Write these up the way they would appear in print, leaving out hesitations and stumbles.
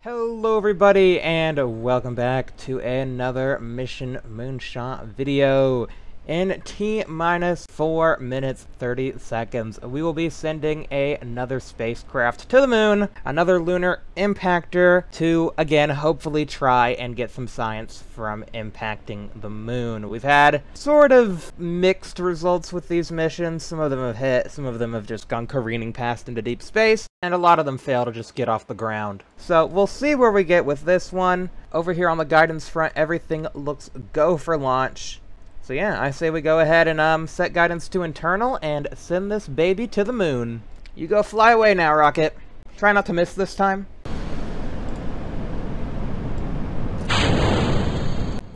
Hello everybody, and welcome back to another Mission Moonshot video. In T-minus 4 minutes 30 seconds, we will be sending another spacecraft to the moon, another lunar impactor, to, again, hopefully try and get some science from impacting the moon. We've had sort of mixed results with these missions. Some of them have hit, some of them have just gone careening past into deep space, and a lot of them fail to just get off the ground. So we'll see where we get with this one. Over here on the guidance front, everything looks go for launch. So yeah, I say we go ahead and set guidance to internal and send this baby to the moon. You go fly away now, rocket. Try not to miss this time.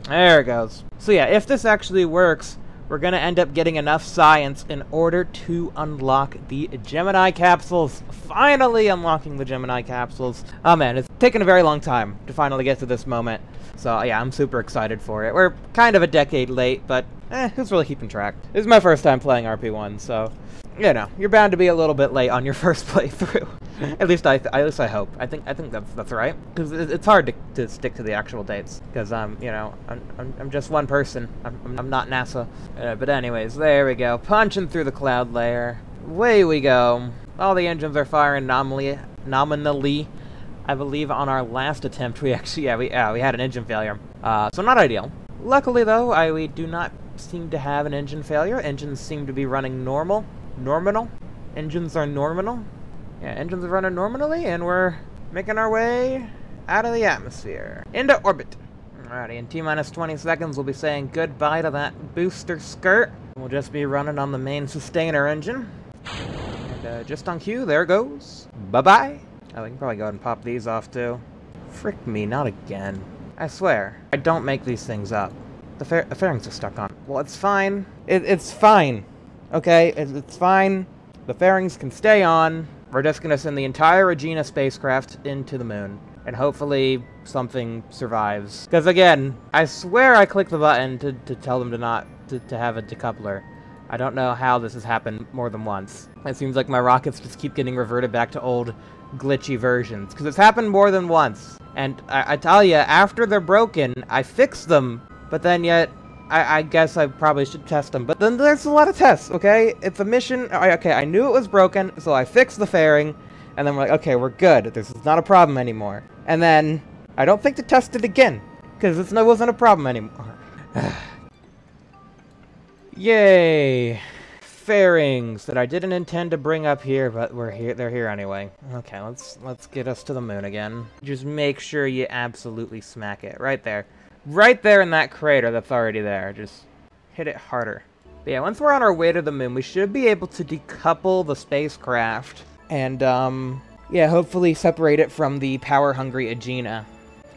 There it goes. So yeah, if this actually works, we're gonna end up getting enough science in order to unlock the Gemini capsules. Finally unlocking the Gemini capsules. Oh man, it's taken a very long time to finally get to this moment. So yeah, I'm super excited for it. We're kind of a decade late, but who's really keeping track? This is my first time playing RP1, so you know, you're bound to be a little bit late on your first playthrough. At least I hope. I think that's right, because it's hard to stick to the actual dates, because you know, I'm just one person. I'm not NASA. But anyways, there we go, punching through the cloud layer. Away we go. All the engines are firing nominally. I believe on our last attempt we actually we had an engine failure. So not ideal. Luckily though, we do not seem to have an engine failure. Engines seem to be running normal. Nominal. Engines are nominal. Yeah, engines are running normally, and we're making our way out of the atmosphere into orbit. Alrighty, in T-minus 20 seconds, we'll be saying goodbye to that booster skirt. We'll just be running on the main sustainer engine. And just on cue, there it goes. Bye-bye. Oh, we can probably go ahead and pop these off, too. Frick me, not again. I swear, I don't make these things up. The fairings are stuck on. Well, it's fine. It's fine. Okay, it's fine. The fairings can stay on. We're just gonna send the entire Regina spacecraft into the moon. And hopefully something survives. Because again, I swear I clicked the button to tell them to have a decoupler. I don't know how this has happened more than once. It seems like my rockets just keep getting reverted back to old glitchy versions. Because it's happened more than once. And I tell you, after they're broken, I fix them. But then yet, I guess I probably should test them. But then there's a lot of tests, okay? It's a mission. Okay, I knew it was broken, so I fixed the fairing. And then we're like, okay, we're good. This is not a problem anymore. And then, I don't think to test it again. Because it wasn't a problem anymore. Yay! Fairings that I didn't intend to bring up here, but they're here anyway. Okay, let's get us to the moon again. Just make sure you absolutely smack it. Right there. Right there in that crater that's already there. Just hit it harder. But yeah, once we're on our way to the moon, we should be able to decouple the spacecraft. And, yeah, hopefully separate it from the power-hungry Agena.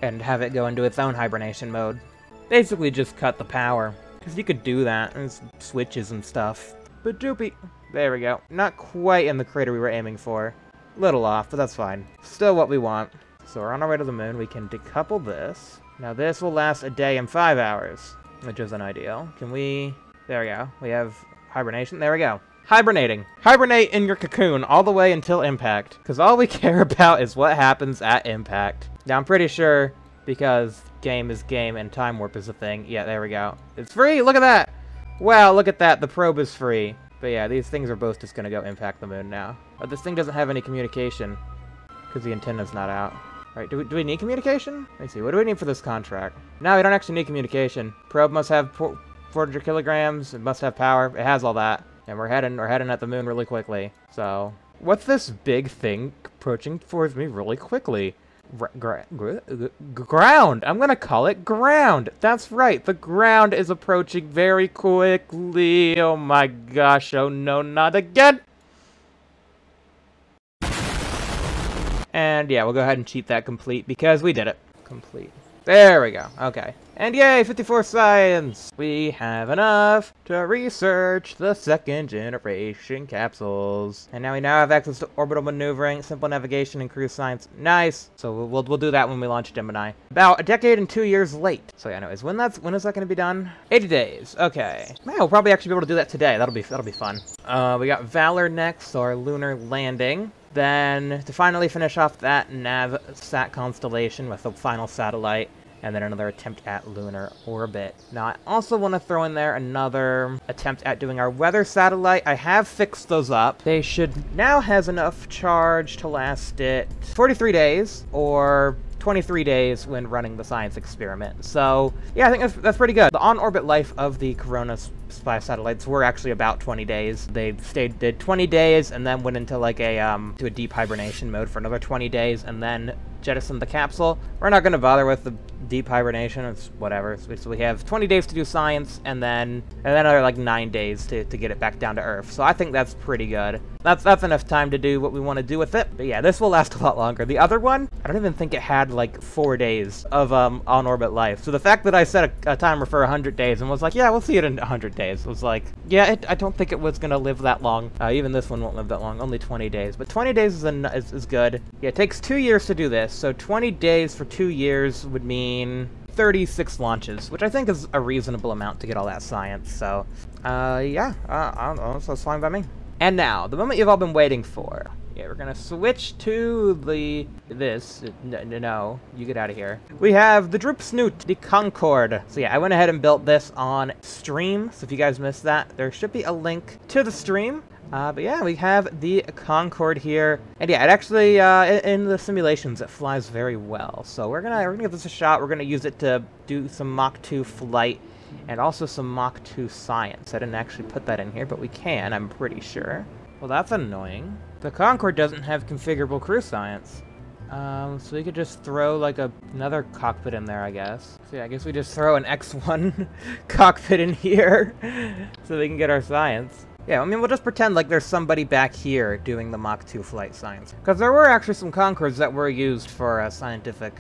And have it go into its own hibernation mode. Basically just cut the power. Because you could do that. There's switches and stuff. But doopy. There we go. Not quite in the crater we were aiming for. Little off, but that's fine. Still what we want. So we're on our way to the moon. We can decouple this. Now this will last a day and 5 hours, which isn't ideal. Can we... There we go. We have hibernation. There we go. Hibernating. Hibernate in your cocoon all the way until impact. Because all we care about is what happens at impact. Now I'm pretty sure, because game is game and time warp is a thing. Yeah, there we go. It's free! Look at that! Wow, look at that. The probe is free. But yeah, these things are both just going to go impact the moon now. But this thing doesn't have any communication. Because the antenna's not out. Right, do we need communication? Let's see, what do we need for this contract? No, we don't actually need communication. Probe must have 400 kilograms, it must have power, it has all that. And we're heading at the moon really quickly. So, what's this big thing approaching towards me really quickly? Ground! I'm gonna call it ground! That's right, the ground is approaching very quickly. Oh my gosh, oh no, not again! And yeah, we'll go ahead and cheat that complete because we did it. Complete. There we go. Okay. And yay, 54 science! We have enough to research the second generation capsules. And now we have access to orbital maneuvering, simple navigation, and cruise science. Nice! So we'll do that when we launch Gemini. About a decade and 2 years late. So yeah, anyways, when is that going to be done? 80 days. Okay. Man, we'll probably actually be able to do that today. That'll be fun. We got Valor next, so our lunar landing. Then, to finally finish off that Navsat constellation with the final satellite, and then another attempt at lunar orbit. Now, I also want to throw in there another attempt at doing our weather satellite. I have fixed those up. They should now has enough charge to last it 43 days, or 23 days when running the science experiment. So, yeah, I think that's pretty good. The on-orbit life of the Corona spy satellites were actually about 20 days. They did 20 days, and then went into like to a deep hibernation mode for another 20 days, and then jettisoned the capsule. We're not going to bother with the deep hibernation, it's whatever. So we have 20 days to do science, and then another like 9 days to get it back down to Earth. So I think that's pretty good. That's enough time to do what we want to do with it. But yeah, this will last a lot longer. The other one, I don't even think it had like 4 days of on-orbit life. So the fact that I set a timer for 100 days and was like, yeah, we'll see it in 100 days, was like, yeah, I don't think it was going to live that long. Even this one won't live that long, only 20 days. But 20 days is good. Yeah, it takes 2 years to do this. So 20 days for 2 years would mean 36 launches, which I think is a reasonable amount to get all that science. So, yeah, I don't know, so it's fine by me. And now, the moment you've all been waiting for. Yeah, we're gonna switch to no, you get out of here. We have the Droop Snoot, the Concorde. So yeah, I went ahead and built this on stream, so if you guys missed that, there should be a link to the stream. But yeah, we have the Concorde here, and yeah, it actually, in the simulations, it flies very well. So we're gonna give this a shot. We're gonna use it to do some Mach 2 flight, and also some Mach 2 science. I didn't actually put that in here, but we can, I'm pretty sure. Well, that's annoying. The Concorde doesn't have configurable crew science. So we could just throw, like, another cockpit in there, I guess. So yeah, I guess we just throw an X1 cockpit in here, so we can get our science. Yeah, I mean, we'll just pretend like there's somebody back here doing the Mach 2 flight science. Because there were actually some Concordes that were used for scientific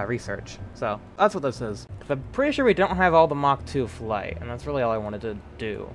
research. So, that's what this is. I'm pretty sure we don't have all the Mach 2 flight, and that's really all I wanted to do,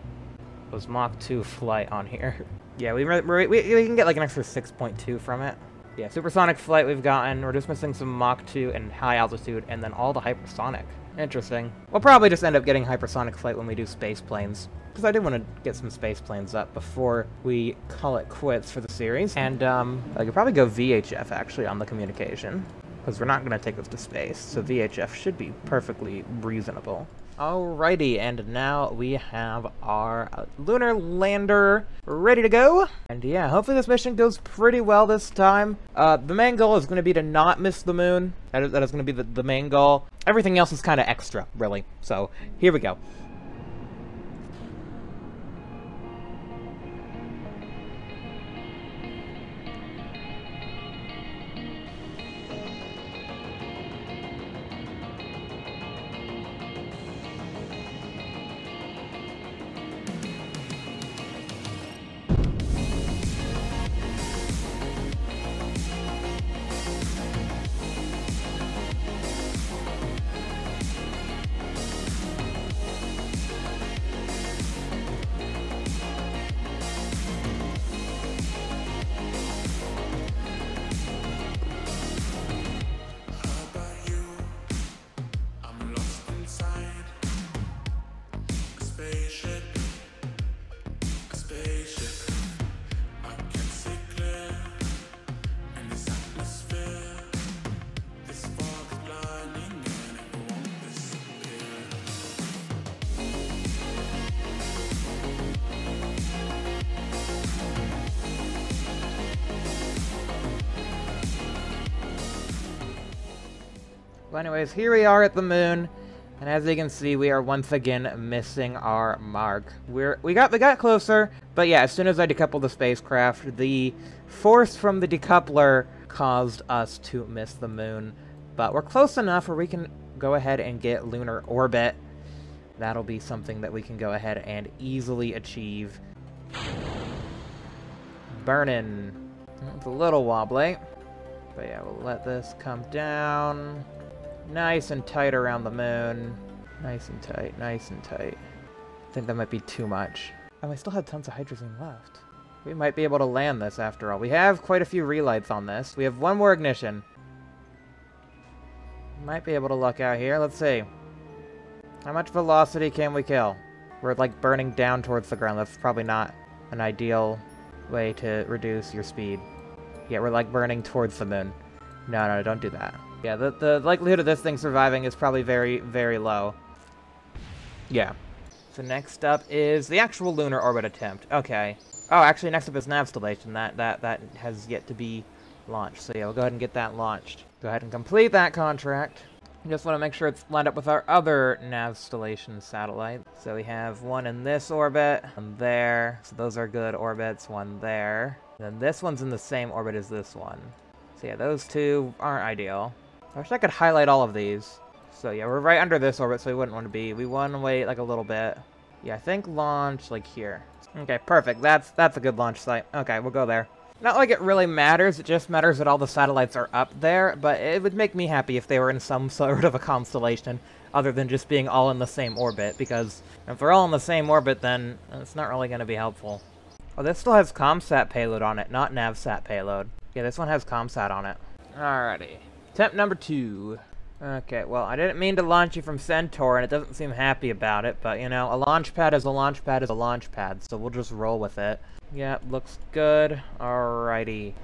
was Mach 2 flight on here. Yeah, we can get like an extra 6.2 from it. Yeah, supersonic flight we've gotten. We're just missing some Mach 2 and high altitude, and then all the hypersonic. Interesting. We'll probably just end up getting hypersonic flight when we do space planes, because I did want to get some space planes up before we call it quits for the series. And I could probably go VHF actually on the communication, because we're not going to take this to space, so VHF should be perfectly reasonable. Alrighty, and now we have our lunar lander ready to go. And yeah, hopefully this mission goes pretty well this time. The main goal is going to be to not miss the moon. That is going to be the main goal. Everything else is kind of extra, really. So, here we go. Well, anyways, here we are at the moon, and as you can see, we are once again missing our mark. We got closer, but yeah, as soon as I decoupled the spacecraft, the force from the decoupler caused us to miss the moon. But we're close enough where we can go ahead and get lunar orbit. That'll be something that we can go ahead and easily achieve. Burnin'. It's a little wobbly, but yeah, we'll let this come down. Nice and tight around the moon. Nice and tight, nice and tight. I think that might be too much. Oh, I still had tons of hydrogen left. We might be able to land this after all. We have quite a few relights on this. We have one more ignition. Might be able to luck out here. Let's see. How much velocity can we kill? We're like burning down towards the ground. That's probably not an ideal way to reduce your speed. Yeah, we're like burning towards the moon. No, no, don't do that. Yeah, the likelihood of this thing surviving is probably very, very low. Yeah. So next up is the actual lunar orbit attempt. Okay. Oh, actually, next up is Navstation. That has yet to be launched. So yeah, we'll go ahead and get that launched. Go ahead and complete that contract. Just want to make sure it's lined up with our other Navstation satellite. So we have one in this orbit, one there. So those are good orbits. One there. Then this one's in the same orbit as this one. So yeah, those two aren't ideal. I wish I could highlight all of these. So yeah, we're right under this orbit, so we wouldn't want to be. We want to wait like a little bit. Yeah, I think launch like here. Okay, perfect. That's a good launch site. Okay, we'll go there. Not like it really matters, it just matters that all the satellites are up there, but it would make me happy if they were in some sort of a constellation, other than just being all in the same orbit, because if they're all in the same orbit, then it's not really going to be helpful. Oh, this still has Comsat payload on it, not Navsat payload. Yeah, this one has Comsat on it. Alrighty. Attempt number 2. Okay, well, I didn't mean to launch you from Centaur, and it doesn't seem happy about it, but, you know, a launch pad is a launch pad is a launch pad, so we'll just roll with it. Yeah, looks good. Alrighty.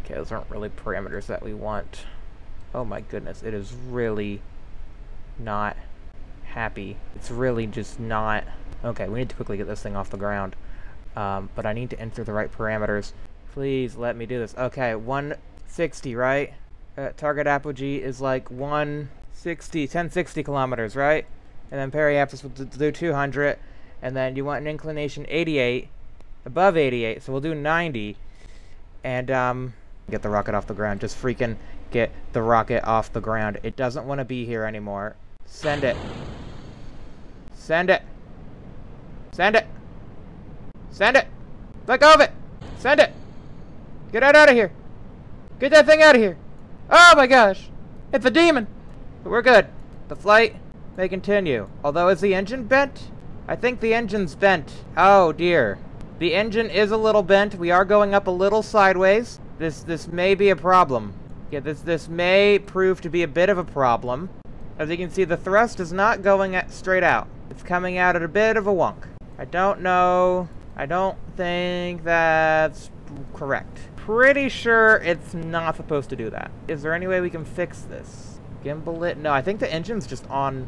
Okay, those aren't really parameters that we want. Oh my goodness, it is really not happy. It's really just not... Okay, we need to quickly get this thing off the ground. But I need to enter the right parameters. Please let me do this. Okay, 160, right? Target apogee is like 1060 kilometers, right? And then periapsis will do 200. And then you want an inclination 88. Above 88, so we'll do 90. And, get the rocket off the ground. Just freaking get the rocket off the ground. It doesn't want to be here anymore. Send it. Send it. Send it. Send it. Let go of it. Send it. Get it out of here. Get that thing out of here. Oh my gosh. It's a demon. But we're good. The flight may continue. Although, is the engine bent? I think the engine's bent. Oh dear. The engine is a little bent. We are going up a little sideways. This may be a problem. Yeah, this may prove to be a bit of a problem. As you can see, the thrust is not going straight out. It's coming out at a bit of a wonk. I don't know. I don't think that's correct. Pretty sure it's not supposed to do that. Is there any way we can fix this? Gimbal it? No, I think the engine's just on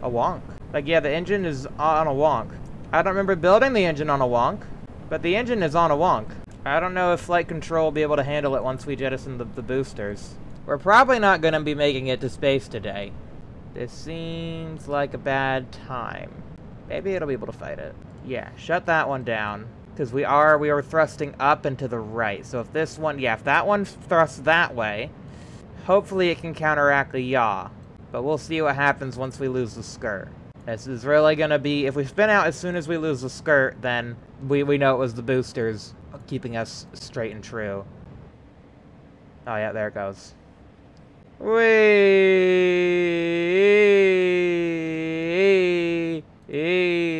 a wonk. Like, yeah, the engine is on a wonk. I don't remember building the engine on a wonk, but the engine is on a wonk. I don't know if flight control will be able to handle it once we jettison the boosters. We're probably not going to be making it to space today. This seems like a bad time. Maybe it'll be able to fight it. Yeah, shut that one down, because we are thrusting up and to the right. So if this one, yeah, if that one thrusts that way, hopefully it can counteract the yaw. But we'll see what happens once we lose the skirt. This is really going to be, if we spin out as soon as we lose the skirt, then we know it was the boosters keeping us straight and true. Oh yeah, there it goes. Whee!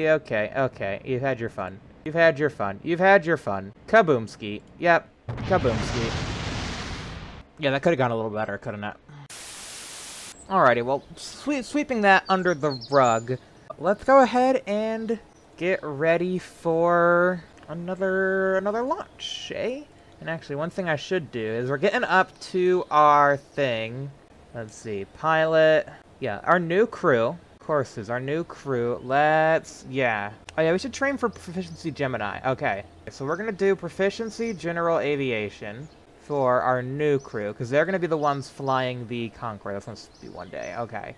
Okay, okay, you've had your fun. You've had your fun. You've had your fun. Kaboom-ski. Yep, kaboom-ski. Yeah, that could have gone a little better, couldn't it? Alrighty, well, sweeping that under the rug, let's go ahead and get ready for another launch, eh? And actually, one thing I should do is we're getting up to our thing. Let's see, pilot. Yeah, our new crew. Courses, our new crew. Yeah. Oh yeah, we should train for Proficiency Gemini. Okay, so we're gonna do Proficiency General Aviation for our new crew, because they're going to be the ones flying the Concorde. That's going to be one day. Okay.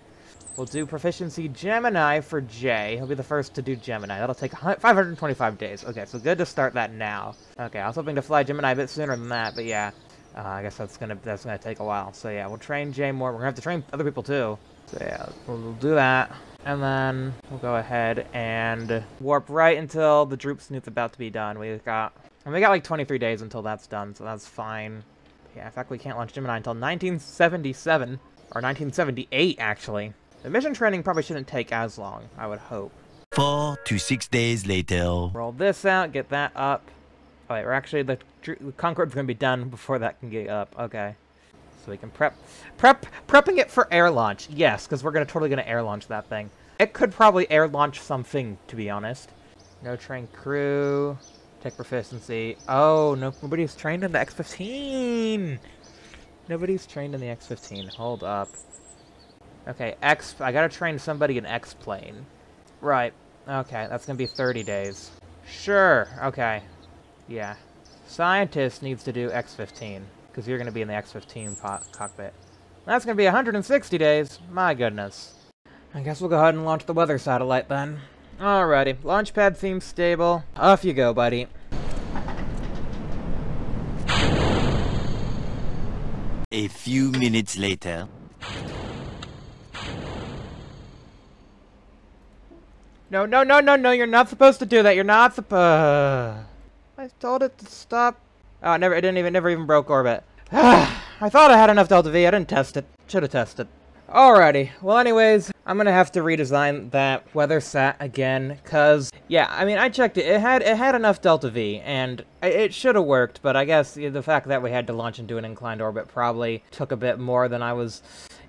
We'll do Proficiency Gemini for Jay. He'll be the first to do Gemini. That'll take 525 days. Okay, so good to start that now. Okay, I was hoping to fly Gemini a bit sooner than that, but yeah. I guess that's gonna take a while. So yeah, we'll train Jay more. We're going to have to train other people too. So yeah, we'll do that. And then we'll go ahead and warp right until the Droop Snoop's about to be done. We got like 23 days until that's done, so that's fine. Yeah, in fact, we can't launch Gemini until 1977, or 1978, actually. The mission training probably shouldn't take as long, I would hope. 4 to 6 days later. Roll this out, get that up. Oh wait, we're actually, the Concorde's gonna be done before that can get up. Okay. So we can prepping it for air launch. Yes, because we're totally gonna air launch that thing. It could probably air launch something, to be honest. No train crew. Tech proficiency. Oh, no, nobody's trained in the X-15! Nobody's trained in the X-15. Hold up. Okay, I gotta train somebody in X-plane. Right. Okay, that's gonna be 30 days. Sure, okay. Yeah. Scientist needs to do X-15, because you're gonna be in the X-15 cockpit. That's gonna be 160 days. My goodness. I guess we'll go ahead and launch the weather satellite then. Alrighty, launchpad seems stable. Off you go, buddy. A few minutes later. No, no, no, no, no, you're not supposed to do that. You're not supposed... I told it to stop. Oh, it never even broke orbit. I thought I had enough Delta V. I didn't test it. Should have tested. Alrighty. Well, anyways, I'm gonna have to redesign that weather sat again, cause yeah, I mean, I checked it. It had enough Delta V, and it should have worked. But I guess the fact that we had to launch into an inclined orbit probably took a bit more than I was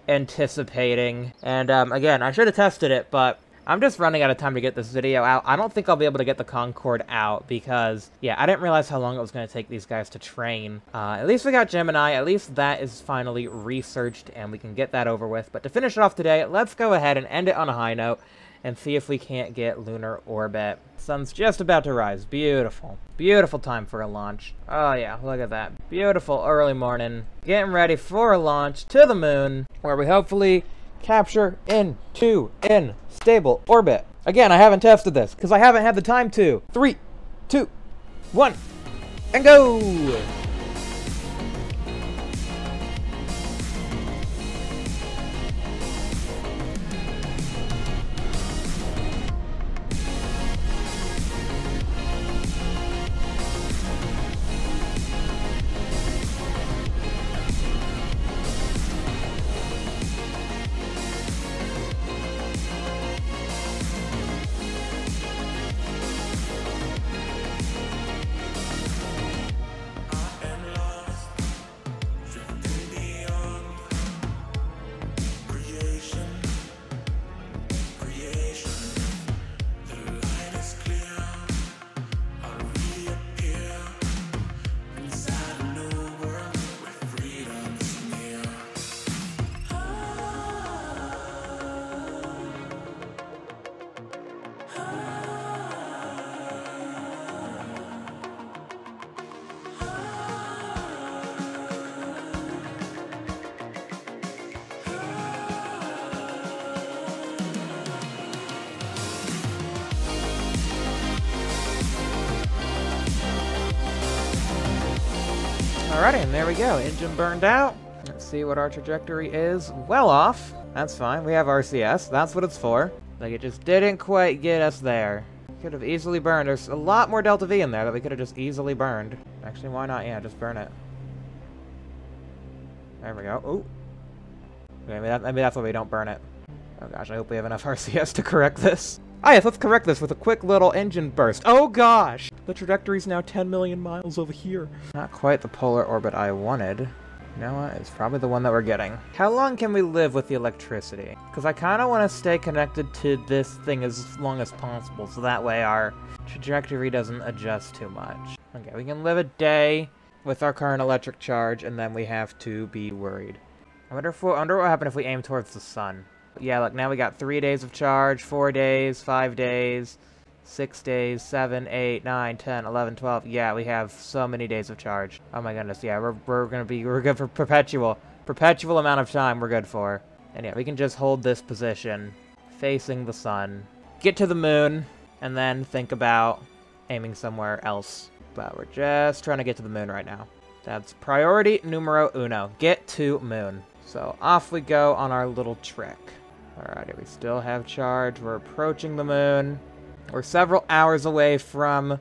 anticipating. And again, I should have tested it, but I'm just running out of time to get this video out. I don't think I'll be able to get the Concorde out because, yeah, I didn't realize how long it was going to take these guys to train. At least we got Gemini. At least that is finally researched and we can get that over with. But to finish it off today, let's go ahead and end it on a high note and see if we can't get lunar orbit. Sun's just about to rise. Beautiful. Beautiful time for a launch. Oh yeah, look at that. Beautiful early morning. Getting ready for a launch to the moon where we hopefully capture into in stable orbit. Again, I haven't tested this because I haven't had the time to. 3, 2, 1, and go! Alrighty, and there we go. Engine burned out. Let's see what our trajectory is. Well off. That's fine. We have RCS. That's what it's for. Like, it just didn't quite get us there. Could have easily burned. There's a lot more Delta V in there that we could have just easily burned. Actually, why not? Yeah, just burn it. There we go. Ooh. Maybe that's why we don't burn it. Oh gosh, I hope we have enough RCS to correct this. Ah yes, let's correct this with a quick little engine burst. Oh gosh! The trajectory's now 10 million miles over here. Not quite the polar orbit I wanted. You know what? It's probably the one that we're getting. How long can we live with the electricity? Because I kind of want to stay connected to this thing as long as possible, so that way our trajectory doesn't adjust too much. Okay, we can live a day with our current electric charge, and then we have to be worried. I wonder what would happen if we aim towards the sun. Yeah, look, now we got 3 days of charge, 4 days, 5 days, 6 days, 7, 8, 9, 10, 11, 12. Yeah, we have so many days of charge. Oh my goodness, yeah, we're good for perpetual amount of time we're good for. And yeah, we can just hold this position, facing the sun, get to the moon, and then think about aiming somewhere else. But we're just trying to get to the moon right now. That's priority numero uno. Get to moon. So off we go on our little trek. Alrighty, we still have charge. We're approaching the moon. We're several hours away from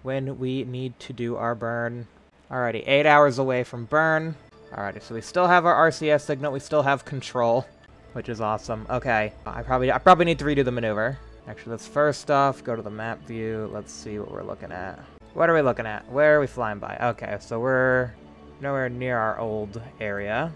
when we need to do our burn. Alrighty, 8 hours away from burn. Alrighty, so we still have our RCS signal. We still have control, which is awesome. Okay, I probably need to redo the maneuver. Actually, let's first off go to the map view. Let's see what we're looking at. What are we looking at? Where are we flying by? Okay, so we're nowhere near our old area.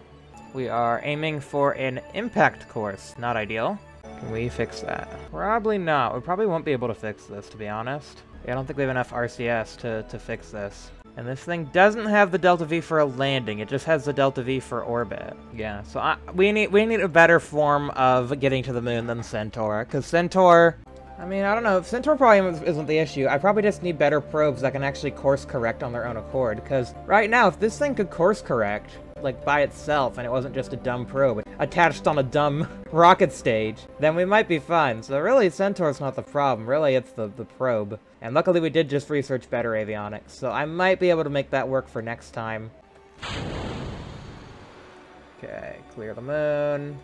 We are aiming for an impact course. Not ideal. Can we fix that? Probably not. We probably won't be able to fix this, to be honest. Yeah, I don't think we have enough RCS to fix this. And this thing doesn't have the delta V for a landing. It just has the delta V for orbit. Yeah, so we need a better form of getting to the moon than Centaur. Because Centaur... I mean, I don't know. Centaur probably isn't the issue. I probably just need better probes that can actually course correct on their own accord. Because right now, if this thing could course correct, like, by itself, and it wasn't just a dumb probe attached on a dumb rocket stage, then we might be fine. So really, Centaur's not the problem. Really, it's the probe. And luckily, we did just research better avionics, so I might be able to make that work for next time. Okay, clear the moon.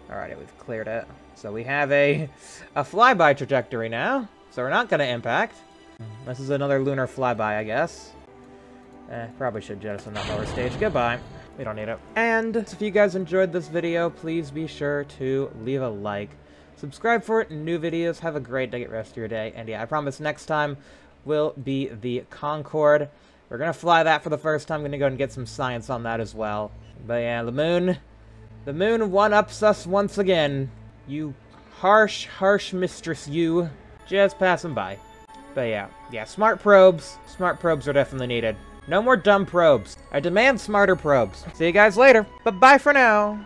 Alrighty, we've cleared it. So we have a flyby trajectory now, so we're not going to impact. This is another lunar flyby, I guess. Probably should jettison that lower stage. Goodbye. We don't need it. And if you guys enjoyed this video, please be sure to leave a like. Subscribe for new videos. Have a great day, rest of your day. And yeah, I promise next time will be the Concorde. We're going to fly that for the first time. I'm going to go and get some science on that as well. But yeah, the moon one-ups us once again. You harsh, harsh mistress, you. Just passing by. But yeah, smart probes. Smart probes are definitely needed. No more dumb probes. I demand smarter probes. See you guys later. Bye-bye for now.